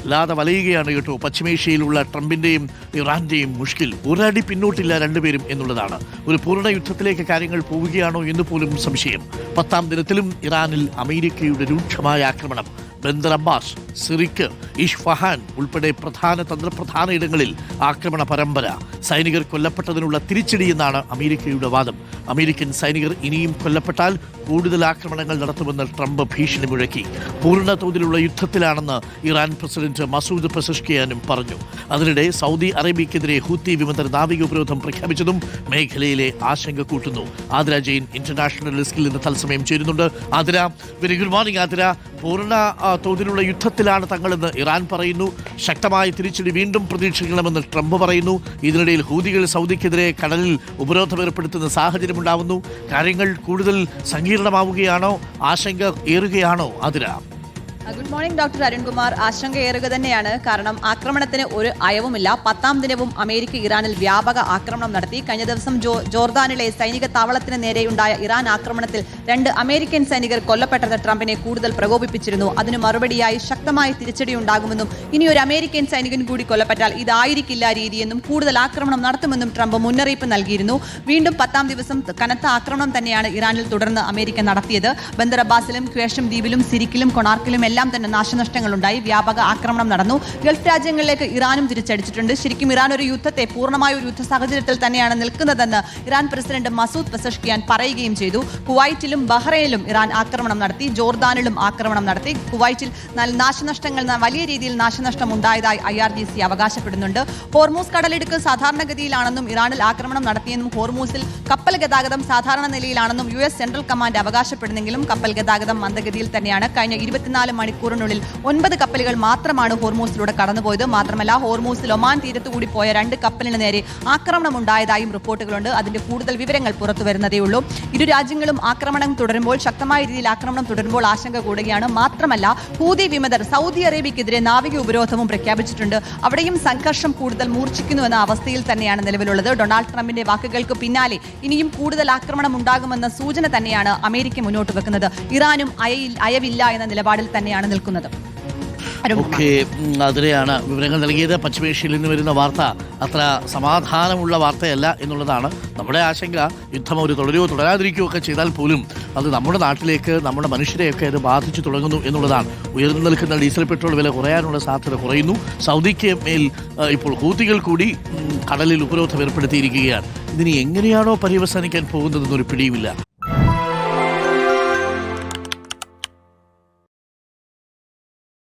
വല്ലാതെ വലയുകയാണ് കേട്ടോ. പശ്ചിമേഷ്യയിലുള്ള ട്രംപിന്റെയും ഇറാന്റെയും മുഷ്കിൽ. ഒരടി പിന്നോട്ടില്ല രണ്ടുപേരും എന്നുള്ളതാണ്. ഒരു പൂർണ്ണ യുദ്ധത്തിലേക്ക് കാര്യങ്ങൾ പോവുകയാണോ എന്ന് പോലും സംശയം. 10ാം ദിനത്തിലും ഇറാനിൽ അമേരിക്കയുടെ രൂക്ഷമായ ആക്രമണം. ബന്ദർ അബ്ബാസ്, സിറിക്ക്, ഇഷ്ഫഹാൻ ഉൾപ്പെടെ തന്ത്രപ്രധാന ഇടങ്ങളിൽ ആക്രമണ പരമ്പര. സൈനികർ കൊല്ലപ്പെട്ടതിനുള്ള തിരിച്ചടിയെന്നാണ് അമേരിക്കയുടെ വാദം. അമേരിക്കൻ സൈനികർ ഇനിയും കൊല്ലപ്പെട്ടാൽ കൂടുതൽ ആക്രമണങ്ങൾ നടത്തുമെന്ന് ട്രംപ് ഭീഷണി മുഴക്കി. പൂർണ്ണ തോതിലുള്ള യുദ്ധത്തിലാണെന്ന് ഇറാൻ പ്രസിഡന്റ് മസൂദ് പെസഷ്കിയാനും പറഞ്ഞു. അതിനിടെ സൗദി അറേബ്യക്കെതിരെ ഹൂത്തി വിമതർ നാവിക ഉപരോധം പ്രഖ്യാപിച്ചതും മേഖലയിലെ ആശങ്ക കൂട്ടുന്നു. ആതിര ജെയിൻ ഇന്റർനാഷണൽ ഡെസ്കിൽ നിന്ന് തത്സമയം ചേരുന്നുണ്ട്. Athira, very good morning. Athira, പൂർണ്ണ തോതിലുള്ള യുദ്ധത്തിലാണ് തങ്ങളെന്ന് ഇറാൻ പറയുന്നു. ശക്തമായ തിരിച്ചടി വീണ്ടും പ്രതീക്ഷിക്കണമെന്ന് ട്രംപ് പറയുന്നു. ഇതിനിടയിൽ ഹൂതികൾ സൗദിക്കെതിരെ കടലിൽ ഉപരോധം ഏർപ്പെടുത്തുന്ന സാഹചര്യമുണ്ടാവുന്നു. കാര്യങ്ങൾ കൂടുതൽ സങ്കീർണമാവുകയാണോ? ആശങ്ക ഏറുകയാണോ? Athira. Good morning doctor Arunkumar. ആശങ്കയേറുക തന്നെയാണ്. കാരണം ആക്രമണത്തിന് ഒരു അയവുമില്ല. 10ാം ദിനവും അമേരിക്ക ഇറാനിൽ വ്യാപക ആക്രമണം നടത്തി. കഴിഞ്ഞ ദിവസം ജോർദാനിലെ സൈനിക താവളത്തിന് നേരെയുണ്ടായ ഇറാൻ ആക്രമണത്തിൽ 2 അമേരിക്കൻ സൈനികർ കൊല്ലപ്പെട്ടത് ട്രംപിനെ കൂടുതൽ പ്രകോപിപ്പിച്ചിരുന്നു. അതിന് മറുപടിയായി ശക്തമായ തിരിച്ചടി ഉണ്ടാകുമെന്നും ഇനി ഒരു അമേരിക്കൻ സൈനികൻ കൂടി കൊല്ലപ്പെട്ടാൽ ഇതായിരിക്കില്ല രീതിയെന്നും കൂടുതൽ ആക്രമണം നടത്തുമെന്നും ട്രംപ് മുന്നറിയിപ്പ് നൽകിയിരുന്നു. വീണ്ടും 10ാം ദിവസം കനത്ത ആക്രമണം തന്നെയാണ് ഇറാനിൽ തുടർന്ന് അമേരിക്ക നടത്തിയത്. ബന്ദർ അബ്ബാസിലും ക്വേഷം ദ്വീപിലും സിരിക്കിലും കൊണാർക്കിലും എല്ലാം തന്നെ നാശനഷ്ടങ്ങളുണ്ടായി. വ്യാപക ആക്രമണം നടന്നു. ഗൾഫ് രാജ്യങ്ങളിലേക്ക് ഇറാനും തിരിച്ചടിച്ചിട്ടുണ്ട്. ശരിക്കും ഇറാൻ ഒരു യുദ്ധത്തെ പൂർണ്ണമായ ഒരു യുദ്ധ സാഹചര്യത്തിൽ തന്നെയാണ് നിൽക്കുന്നതെന്ന് ഇറാൻ പ്രസിഡന്റ് മസൂദ് പെസഷ്കിയാൻ പറയുകയും ചെയ്തു. കുവൈറ്റിലും ബഹ്റൈനിലും ഇറാൻ ആക്രമണം നടത്തി. ജോർദാനിലും ആക്രമണം നടത്തി. കുവൈറ്റിൽ വലിയ രീതിയിൽ നാശനഷ്ടം ഉണ്ടായതായി IRGC അവകാശപ്പെടുന്നുണ്ട്. ഹോർമൂസ് കടലിടുക്ക് സാധാരണഗതിയിലാണെന്നും ഇറാനിൽ ആക്രമണം നടത്തിയെന്നും ഹോർമൂസിൽ കപ്പൽ ഗതാഗതം സാധാരണ നിലയിലാണെന്നും US സെൻട്രൽ കമാൻഡ് അവകാശപ്പെടുന്നെങ്കിലും കപ്പൽ ഗതാഗതം മന്ദഗതിയിൽ തന്നെയാണ്. കഴിഞ്ഞ 24 മണിക്കൂറിനുള്ളിൽ 9 കപ്പലുകൾ മാത്രമാണ് ഹോർമൂസിലൂടെ കടന്നുപോയത്. മാത്രമല്ല ഹോർമൂസിൽ ഒമാൻ തീരത്തുകൂടി പോയ 2 കപ്പലിന് നേരെ ആക്രമണം ഉണ്ടായതായും റിപ്പോർട്ടുകളുണ്ട്. അതിന്റെ കൂടുതൽ വിവരങ്ങൾ പുറത്തു വരുന്നതേയുള്ളൂ. ഇരു രാജ്യങ്ങളും ആക്രമണം തുടരുമ്പോൾ, ശക്തമായ രീതിയിൽ ആക്രമണം തുടരുമ്പോൾ ആശങ്ക കൂടുകയാണ്. മാത്രമല്ല ഹൂതി വിമതർ സൗദി അറേബ്യക്കെതിരെ നാവിക ഉപരോധവും പ്രഖ്യാപിച്ചിട്ടുണ്ട്. അവിടെയും സംഘർഷം കൂടുതൽ മൂർച്ഛിക്കുന്നുവെന്ന അവസ്ഥയിൽ തന്നെയാണ് നിലവിലുള്ളത്. ഡൊണാൾഡ് ട്രംപിന്റെ വാക്കുകൾക്ക് പിന്നാലെ ഇനിയും കൂടുതൽ ആക്രമണം ഉണ്ടാകുമെന്ന സൂചന തന്നെയാണ് അമേരിക്ക മുന്നോട്ട് വെക്കുന്നത്. ഇറാനും അയവില്ല എന്ന നിലപാടിൽ തന്നെയാണ് നിൽക്കുന്നത്. ഓക്കെ, അതിലെയാണ് വിവരങ്ങൾ നൽകിയത്. പശ്ചിമേഷ്യയിൽ നിന്ന് വരുന്ന വാർത്ത അത്ര സമാധാനമുള്ള വാർത്തയല്ല എന്നുള്ളതാണ് നമ്മുടെ ആശങ്ക. യുദ്ധം ഒരു തുടരുകയോ തുടരാതിരിക്കുകയോ ഒക്കെ ചെയ്താൽ പോലും അത് നമ്മുടെ നാട്ടിലേക്ക്, നമ്മുടെ മനുഷ്യരെയൊക്കെ അത് ബാധിച്ചു തുടങ്ങുന്നു എന്നുള്ളതാണ്. ഉയർന്നു നിൽക്കുന്ന ഡീസൽ പെട്രോൾ വില കുറയാനുള്ള സാധ്യത കുറയുന്നു. സൗദിക്ക് മേൽ ഇപ്പോൾ ഹൂതികൾ കൂടി കടലിൽ ഉപരോധം ഏർപ്പെടുത്തിയിരിക്കുകയാണ്. ഇതിന് എങ്ങനെയാണോ പര്യവസാനിക്കാൻ പോകുന്നതെന്നൊരു പിടിയുമില്ല.